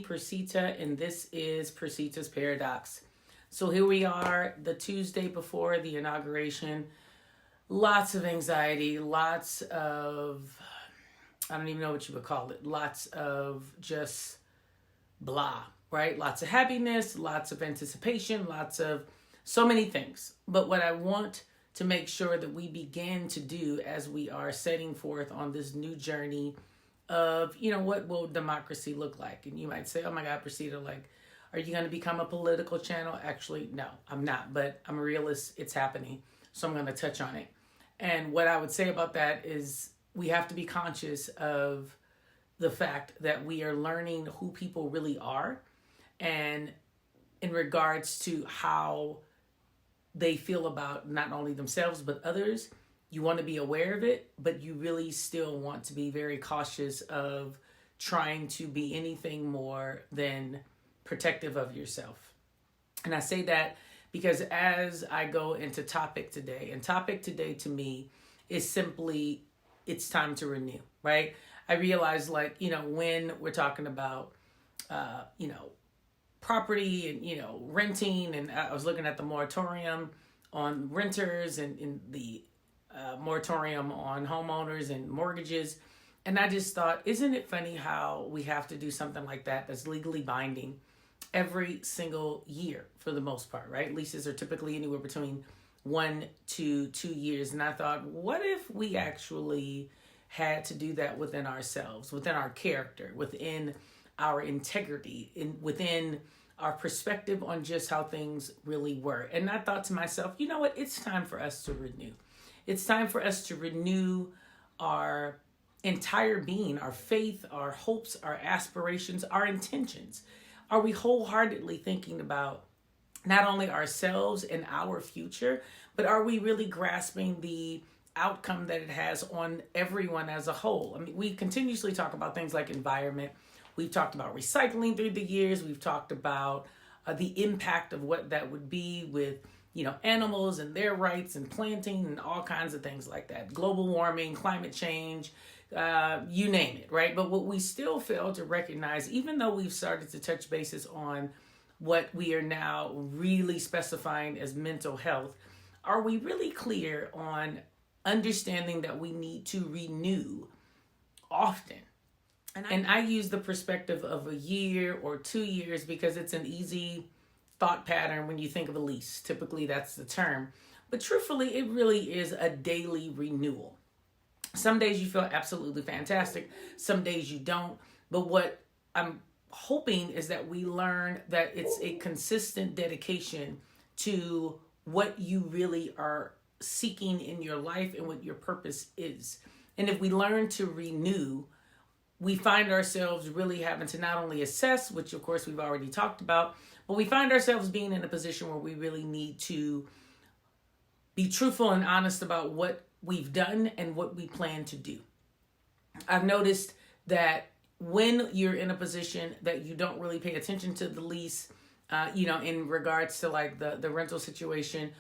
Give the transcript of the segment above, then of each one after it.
Percita, and this is Percita's Paradox. So here we are, the Tuesday before the inauguration. Lots of anxiety, lots of, I don't even know what you would call it, lots of just blah, right? Lots of happiness, lots of anticipation, lots of so many things. But what I want to make sure that we begin to do as we are setting forth on this new journey of, what will democracy look like? And you might say, oh my God, Percita, like, are you going to become a political channel? Actually, no, I'm not, but I'm a realist. It's happening. So I'm going to touch on it. And what I would say about that is we have to be conscious of the fact that we are learning who people really are, and in regards to how they feel about not only themselves, but others. You want to be aware of it, but you really still want to be very cautious of trying to be anything more than protective of yourself. And I say that because as I go into topic today, and topic today to me is simply, it's time to renew, right? I realize when we're talking about, property and, renting, and I was looking at the moratorium on renters and in the moratorium on homeowners and mortgages. And I just thought, isn't it funny how we have to do something like that that's legally binding every single year for the most part, right? Leases are typically anywhere between 1 to 2 years. And I thought, what if we actually had to do that within ourselves, within our character, within our integrity, within our perspective on just how things really were. And I thought to myself, you know what? It's time for us to renew. It's time for us to renew our entire being, our faith, our hopes, our aspirations, our intentions. Are we wholeheartedly thinking about not only ourselves and our future, but are we really grasping the outcome that it has on everyone as a whole? I mean, we continuously talk about things like environment. We've talked about recycling through the years. We've talked about the impact of what that would be with animals and their rights and planting and all kinds of things like that. Global warming, climate change, you name it, right? But what we still fail to recognize, even though we've started to touch bases on what we are now really specifying as mental health, are we really clear on understanding that we need to renew often? And I use the perspective of a year or 2 years because it's an easy thought pattern when you think of a lease. Typically, that's the term. But truthfully, it really is a daily renewal. Some days you feel absolutely fantastic. Some days you don't. But what I'm hoping is that we learn that it's a consistent dedication to what you really are seeking in your life and what your purpose is. And if we learn to renew, we find ourselves really having to not only assess, which of course we've already talked about, but we find ourselves being in a position where we really need to be truthful and honest about what we've done and what we plan to do. I've noticed that when you're in a position that you don't really pay attention to the lease, in regards to like the rental situation,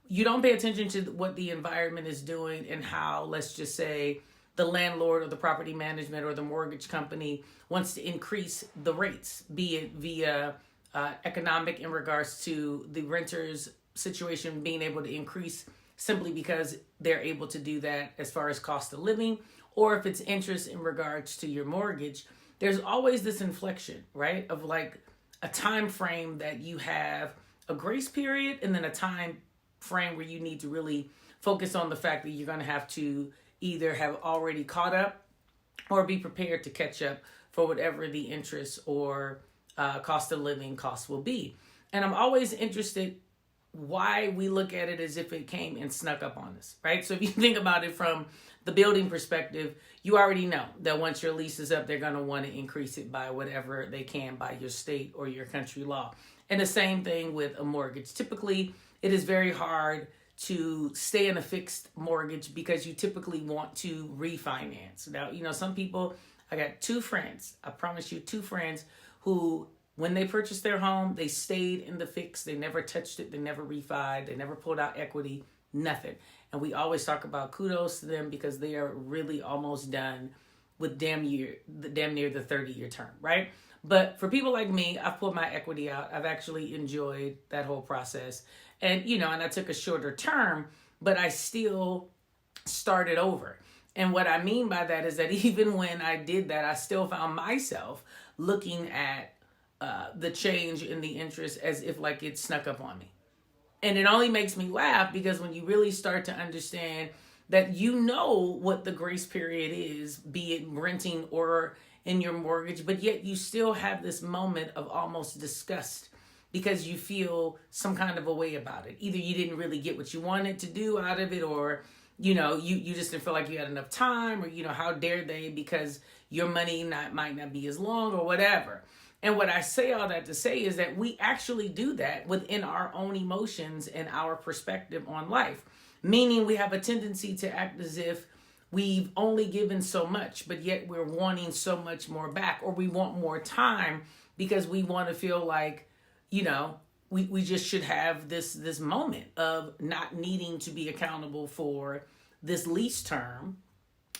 you don't pay attention to what the environment is doing and how, let's just say, the landlord or the property management or the mortgage company wants to increase the rates, be it via economic in regards to the renter's situation being able to increase simply because they're able to do that as far as cost of living, or if it's interest in regards to your mortgage. There's always this inflection, right, of like a time frame that you have a grace period and then a time frame where you need to really focus on the fact that you're going to have to either have already caught up or be prepared to catch up for whatever the interest or cost of living costs will be. And I'm always interested why we look at it as if it came and snuck up on us, right? So if you think about it from the building perspective, you already know that once your lease is up, they're going to want to increase it by whatever they can by your state or your country law. And the same thing with a mortgage. Typically, it is very hard to stay in a fixed mortgage because you typically want to refinance. Now, some people, I got 2 friends, I promise you, 2 friends who, when they purchased their home, they stayed in the fix. They never touched it. They never refied. They never pulled out equity, nothing. And we always talk about kudos to them because they are really almost done with damn near the 30-year term, right? But for people like me, I've pulled my equity out. I've actually enjoyed that whole process. And, and I took a shorter term, but I still started over. And what I mean by that is that even when I did that, I still found myself looking at the change in the interest as if like it snuck up on me. And it only makes me laugh because when you really start to understand that what the grace period is, be it renting or in your mortgage, but yet you still have this moment of almost disgust because you feel some kind of a way about it. Either you didn't really get what you wanted to do out of it, or you just didn't feel like you had enough time, or how dare they, because your money might not be as long or whatever. And what I say all that to say is that we actually do that within our own emotions and our perspective on life. Meaning we have a tendency to act as if we've only given so much, but yet we're wanting so much more back, or we want more time because we want to feel like, we just should have this moment of not needing to be accountable for this lease term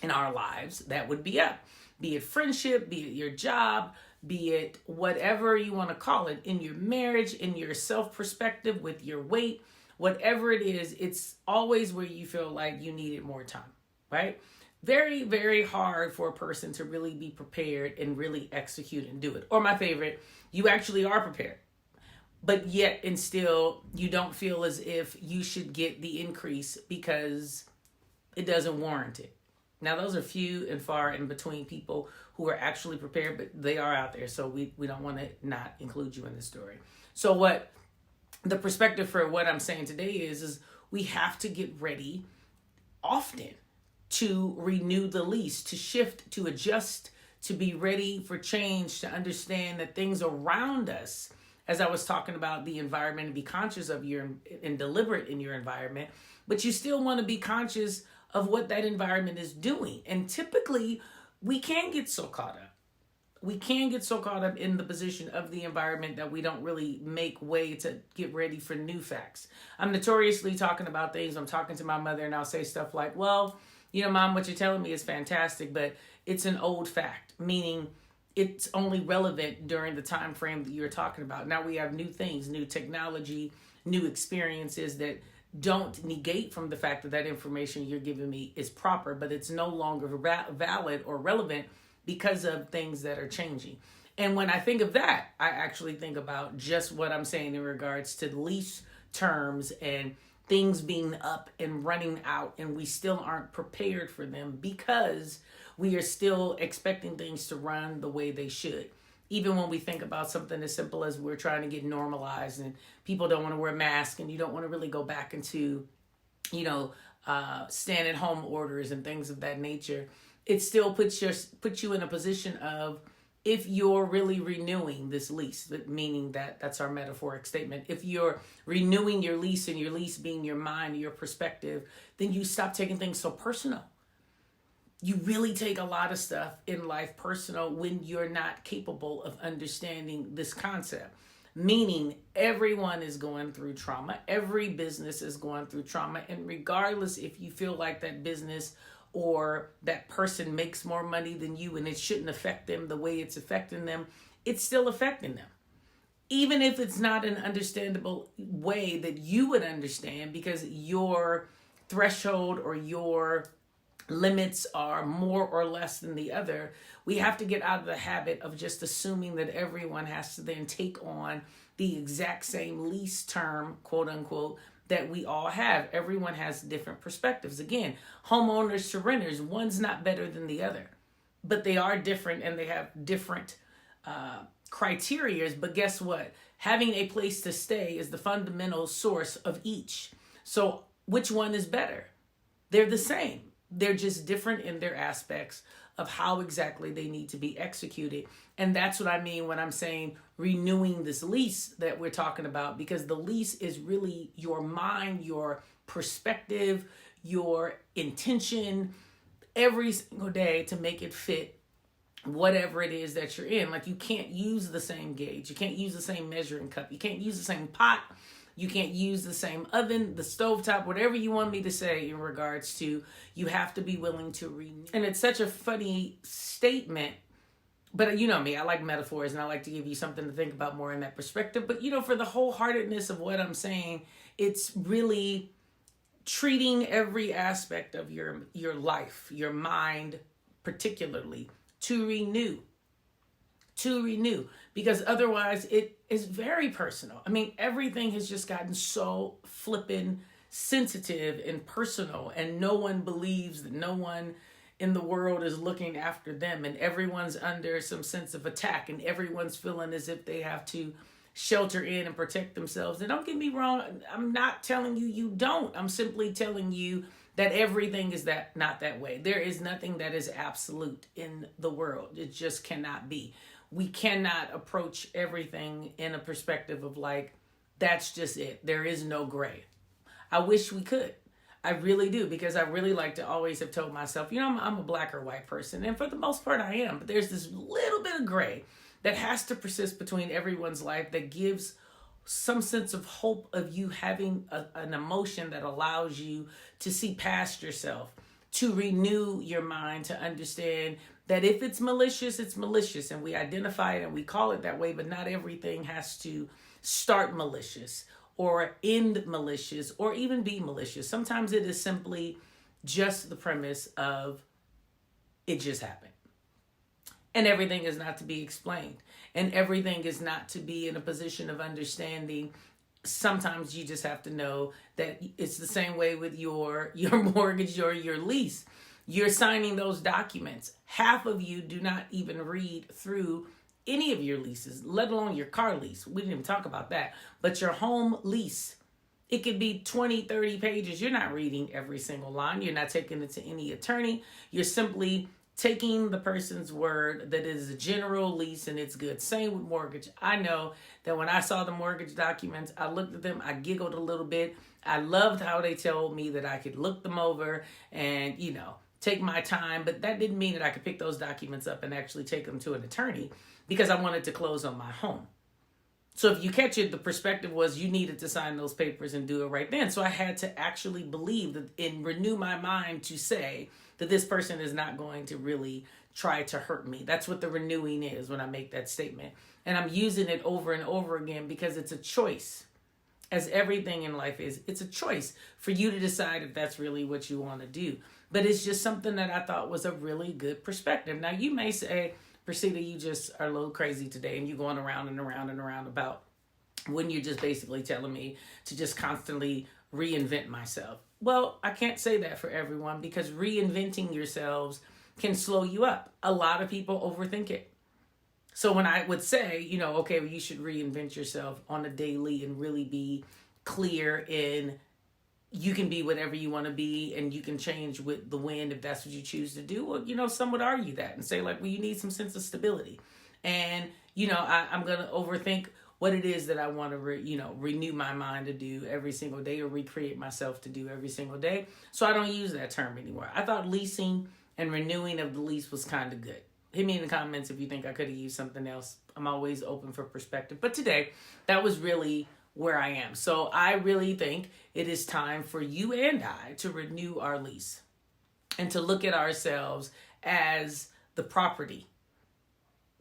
in our lives that would be up. Be it friendship, be it your job, be it whatever you want to call it, in your marriage, in your self-perspective, with your weight, whatever it is, it's always where you feel like you needed more time, right? Very, very hard for a person to really be prepared and really execute and do it. Or my favorite, you actually are prepared, but yet and still you don't feel as if you should get the increase because it doesn't warrant it. Now, those are few and far in between people who are actually prepared, but they are out there. So we don't want to not include you in this story. So what the perspective for what I'm saying today is we have to get ready often to renew the lease, to shift, to adjust, to be ready for change, to understand that things around us, as I was talking about the environment, and be conscious of and deliberate in your environment, but you still want to be conscious of what that environment is doing. And typically we can get so caught up. We can get so caught up in the position of the environment that we don't really make way to get ready for new facts. I'm notoriously talking about things. I'm talking to my mother and I'll say stuff like, well, Mom, what you're telling me is fantastic, but it's an old fact, meaning it's only relevant during the time frame that you're talking about. Now we have new things, new technology, new experiences that don't negate from the fact that information you're giving me is proper, but it's no longer valid or relevant because of things that are changing. And when I think of that, I actually think about just what I'm saying in regards to lease terms and things being up and running out, and we still aren't prepared for them because we are still expecting things to run the way they should. Even when we think about something as simple as we're trying to get normalized and people don't want to wear masks and you don't want to really go back into, stand-at-home orders and things of that nature, it still puts you in a position of, if you're really renewing this lease, meaning that's our metaphoric statement, if you're renewing your lease and your lease being your mind, your perspective, then you stop taking things so personal. You really take a lot of stuff in life personal when you're not capable of understanding this concept. Meaning everyone is going through trauma. Every business is going through trauma. And regardless if you feel like that business or that person makes more money than you and it shouldn't affect them the way it's affecting them, it's still affecting them. Even if it's not an understandable way that you would understand because your threshold or your limits are more or less than the other, we have to get out of the habit of just assuming that everyone has to then take on the exact same lease term, quote unquote, that we all have. Everyone has different perspectives. Again, homeowners to renters, one's not better than the other, but they are different and they have different criteria. But guess what? Having a place to stay is the fundamental source of each. So which one is better? They're the same. They're just different in their aspects of how exactly they need to be executed. And that's what I mean when I'm saying renewing this lease that we're talking about, because the lease is really your mind, your perspective, your intention every single day to make it fit whatever it is that you're in. Like, you can't use the same gauge. You can't use the same measuring cup. You can't use the same pot. You can't use the same oven, the stovetop, whatever you want me to say in regards to, you have to be willing to renew. And it's such a funny statement, But you know me, I like metaphors and I like to give you something to think about more in that perspective. But for the wholeheartedness of what I'm saying, it's really treating every aspect of your life, your mind particularly, to renew. Because otherwise it is very personal. I mean, everything has just gotten so flippin' sensitive and personal, and no one believes that no one in the world is looking after them, and everyone's under some sense of attack, and everyone's feeling as if they have to shelter in and protect themselves. And don't get me wrong, I'm not telling you don't. I'm simply telling you that everything is not that way. There is nothing that is absolute in the world. It just cannot be. We cannot approach everything in a perspective of like, that's just it. There is no gray. I wish we could. I really do, because I really like to always have told myself, I'm a black or white person. And for the most part, I am. But there's this little bit of gray that has to persist between everyone's life that gives some sense of hope of you having an emotion that allows you to see past yourself, to renew your mind, to understand that if it's malicious, it's malicious, and we identify it and we call it that way, but not everything has to start malicious or end malicious or even be malicious. Sometimes it is simply just the premise of it just happened. And everything is not to be explained. And everything is not to be in a position of understanding. Sometimes you just have to know that it's the same way with your mortgage or your lease. You're signing those documents. Half of you do not even read through any of your leases, let alone your car lease. We didn't even talk about that. But your home lease, it could be 20, 30 pages. You're not reading every single line. You're not taking it to any attorney. You're simply taking the person's word that it is a general lease and it's good. Same with mortgage. I know that when I saw the mortgage documents, I looked at them, I giggled a little bit. I loved how they told me that I could look them over and, take my time. But that didn't mean that I could pick those documents up and actually take them to an attorney, because I wanted to close on my home. So if you catch it, the perspective was you needed to sign those papers and do it right then. So I had to actually believe that and renew my mind to say that this person is not going to really try to hurt me. That's what the renewing is when I make that statement. And I'm using it over and over again because it's a choice. As everything in life is, it's a choice for you to decide if that's really what you want to do. But it's just something that I thought was a really good perspective. Now you may say, Percita, you just are a little crazy today and you're going around and around and around about when you're just basically telling me to just constantly reinvent myself. Well, I can't say that for everyone, because reinventing yourselves can slow you up. A lot of people overthink it. So when I would say, okay, well, you should reinvent yourself on a daily and really be clear in you can be whatever you want to be and you can change with the wind if that's what you choose to do. Well, some would argue that and say like, well, you need some sense of stability. And, I'm going to overthink what it is that I want to, renew my mind to do every single day or recreate myself to do every single day. So I don't use that term anymore. I thought leasing and renewing of the lease was kind of good. Hit me in the comments if you think I could have used something else. I'm always open for perspective. But today, that was really where I am. So I really think it is time for you and I to renew our lease and to look at ourselves as the property.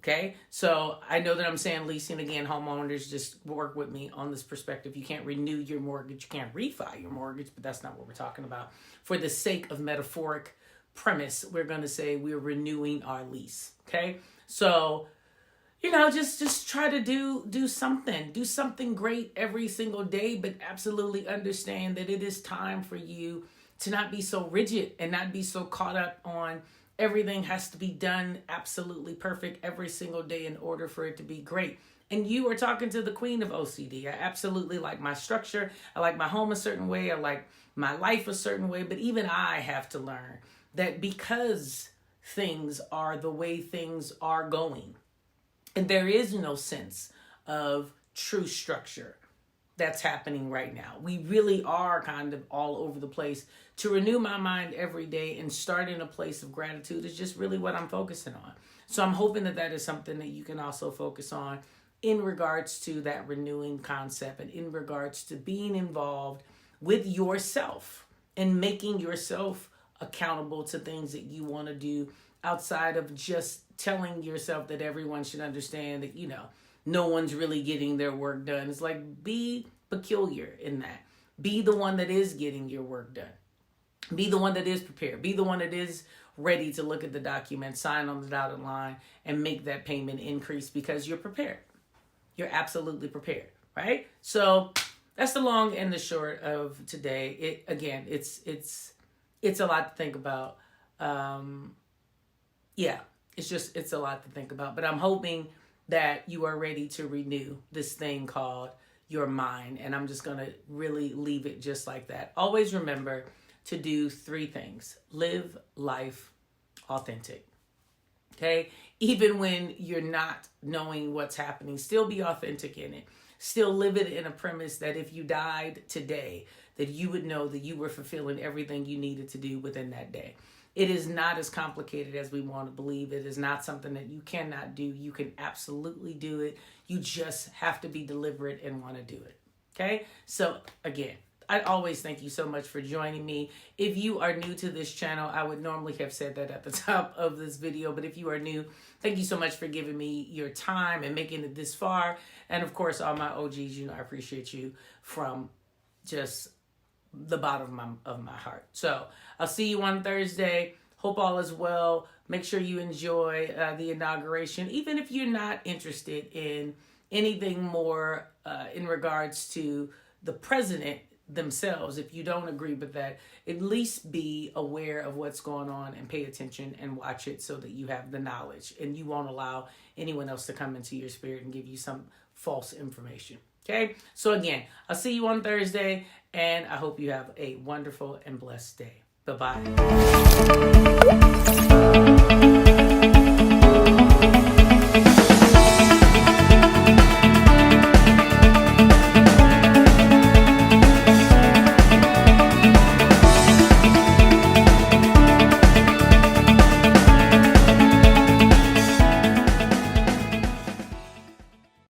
Okay, so I know that I'm saying leasing again. Homeowners, just work with me on this perspective. You can't renew your mortgage. You can't refi your mortgage, but that's not what we're talking about. For the sake of metaphoric premise, we're going to say we're renewing our lease. Okay, so just try to do something great every single day, but absolutely understand that it is time for you to not be so rigid and not be so caught up on everything has to be done absolutely perfect every single day in order for it to be great. And you are talking to the queen of OCD. I absolutely like my structure. I like my home a certain way. I like my life a certain way. But even I have to learn that because things are the way things are going, and there is no sense of true structure that's happening right now. We really are kind of all over the place. To renew my mind every day and start in a place of gratitude is just really what I'm focusing on. So I'm hoping that that is something that you can also focus on in regards to that renewing concept and in regards to being involved with yourself and making yourself accountable to things that you want to do outside of just telling yourself that everyone should understand that, no one's really getting their work done. It's like, be peculiar in that. Be the one that is getting your work done. Be the one that is prepared. Be the one that is ready to look at the document, sign on the dotted line, and make that payment increase because you're prepared. You're absolutely prepared, right? So that's the long and the short of today. It's a lot to think about. It's a lot to think about. But I'm hoping that you are ready to renew this thing called your mind. And I'm just going to really leave it just like that. Always remember to do 3 things. Live life authentic. Okay? Even when you're not knowing what's happening, still be authentic in it. Still live it in a premise that if you died today, that you would know that you were fulfilling everything you needed to do within that day. It is not as complicated as we want to believe. It is not something that you cannot do. You can absolutely do it. You just have to be deliberate and want to do it. Okay? So again, I always thank you so much for joining me. If you are new to this channel, I would normally have said that at the top of this video, but if you are new, thank you so much for giving me your time and making it this far. And of course, all my OGs, I appreciate you from just the bottom of my heart. So I'll see you on Thursday. Hope all is well. Make sure you enjoy the inauguration, even if you're not interested in anything more in regards to the president themselves. If you don't agree with that, at least be aware of what's going on and pay attention and watch it so that you have the knowledge and you won't allow anyone else to come into your spirit and give you some false information. Okay? So again, I'll see you on Thursday, and I hope you have a wonderful and blessed day. Bye-bye.